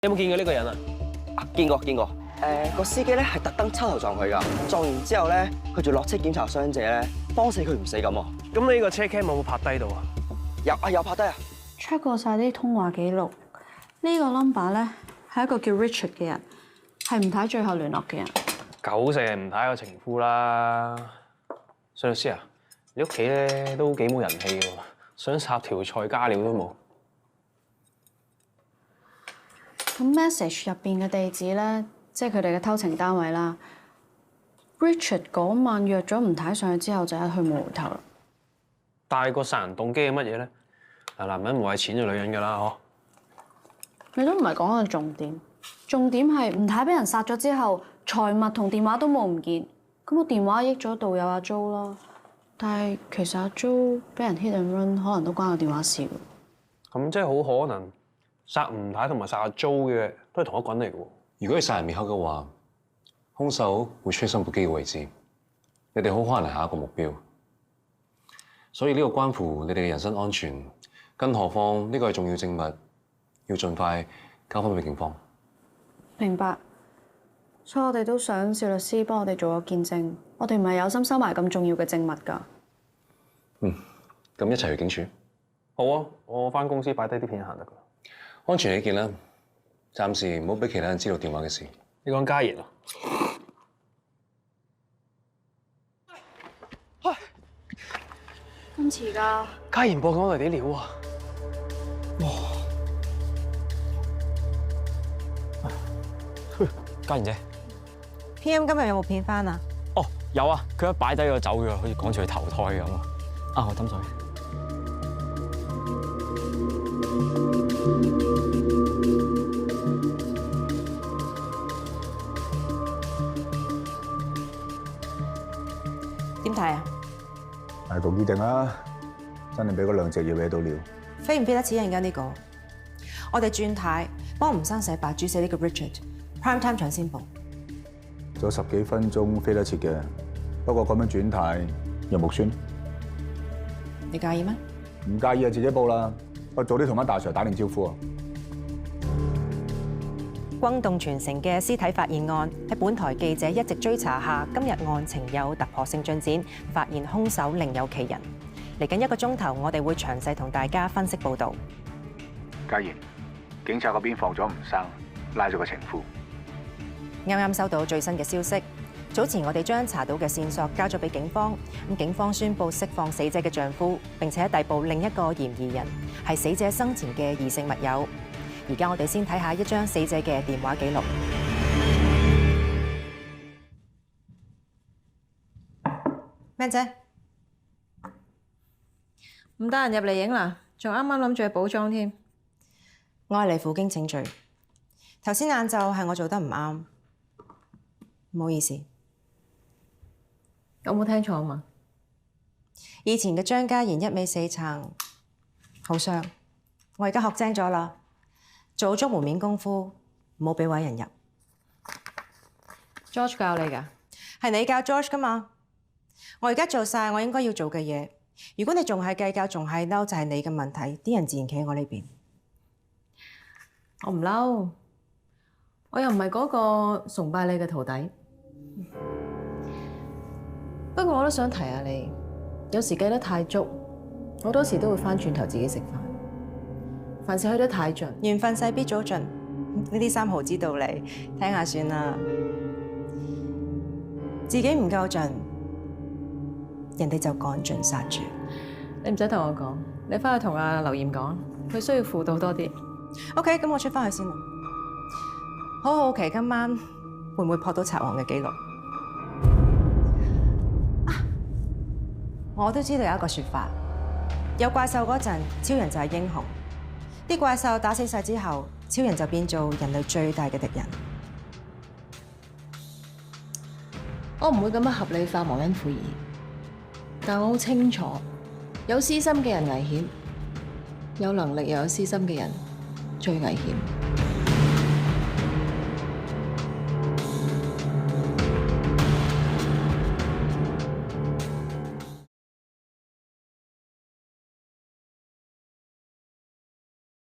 有冇見過呢個人啊？見過。個司機咧係特登抽頭撞佢㗎，撞完之後咧，佢仲落車檢查傷者咧，慌死佢唔死咁喎。咁你呢個車 cam 有冇拍低到啊？有拍低啊！ check 過晒啲通話記錄，呢個 number 咧係一個叫 Richard 嘅人，係吳太最後聯絡嘅人。九成係吳太個情夫啦。徐律師啊，你屋企咧都幾冇人氣喎，想插條菜加料都冇。咁 message 入邊嘅地址咧，即係佢哋嘅偷情單位啦。Richard 嗰晚約咗吳太上去之後，就一去冇回頭啦。但係個殺人動機係乜嘢咧？嗱，男人唔為錢就女人㗎啦，嗬。你都唔係講個重點，重點係吳太俾人殺咗之後，財物同電話都冇唔見。咁個電話益咗導友阿 Jo 啦，但係其實阿 Jo 俾人 hit and run，可能都關個電話事。咁即係好可能殺吳太同埋殺阿 Jo 嘅都係同一個人嚟嘅喎。如果係殺人滅口嘅話，兇手會穿心部機嘅位置，你哋好可能係下一個目標。所以呢個關乎你哋嘅人身安全，更何況呢個係重要證物，要盡快交翻俾警方。明白。所以我哋都想邵律師幫我哋做個見證，我哋唔係有心收埋咁重要嘅證物㗎。咁一齊去警署。好啊，我翻公司擺低啲片行得㗎。安全起見啦，暫時唔好俾其他人知道電話嘅事。你講嘉賢啊？喂，今次㗎，嘉賢播講嚟啲料啊！哇！嘉賢姐 PM 今日有冇片翻啊？哦，有啊，佢一擺低就走咗，好似趕住去投胎咁啊！啊，我斟水。點睇啊？大局已定啦，真係俾嗰兩隻嘢搲到料。飛唔飛得似人㗎呢個？我哋轉軚幫吳生洗白煮死呢個 Richard，prime time 搶先報。仲有10幾分鐘飛得切嘅，不過咁樣轉軚有木酸。你介意咩？唔介意就自己報啦。我早啲同阿大 Sir 打定招呼啊！轟動全城嘅屍體發現案，喺本台記者一直追查下，今日案情有突破性進展，發現兇手另有其人。嚟緊1個鐘頭，我哋會詳細同大家分析報導。嘉賢，警察嗰邊放咗吳生，拉咗個情夫。啱啱收到最新嘅消息，早前我哋將查到嘅線索交咗俾警方，咁警方宣布釋放死者嘅丈夫，並且逮捕另一個嫌疑人，係死者生前嘅異性密友。而家我哋先睇下一張死者嘅電話記錄。咩姐？唔得閒入嚟影啦，仲啱啱諗住去補妝添。我係嚟負荊請罪。頭先晏晝係我做得唔啱，唔好意思。有冇聽錯啊嘛？以前嘅張嘉賢一味死撐，好傷。我而家學精咗啦，做足門面功夫，唔好俾壞人入。George 教你㗎？係你教 George 㗎嘛？我而家做晒我應該要做嘅嘢。如果你仲係計較，仲係嬲，就係你嘅問題。啲人自然企喺我呢邊。我唔嬲，我又唔係嗰個崇拜你嘅徒弟。不過我都想提下你，有時計得太足，好多時都會翻轉頭自己食飯。凡事去得太盡，緣分勢必早盡。呢啲3毫子道理，聽下算啦。自己唔夠盡，人哋就趕盡殺絕。你唔使同我講，你翻去同阿劉艷講，佢需要輔導多啲。OK，咁我出翻去先啦。好好奇今晚會唔會撲到賊王嘅記錄？我都知道有一個説法，有怪獸嗰陣，超人就係英雄。啲怪獸打死晒之後，超人就變做人類最大嘅敵人。我唔會咁樣合理化忘恩負義，但我好清楚，有私心嘅人危險，有能力又有私心嘅人最危險。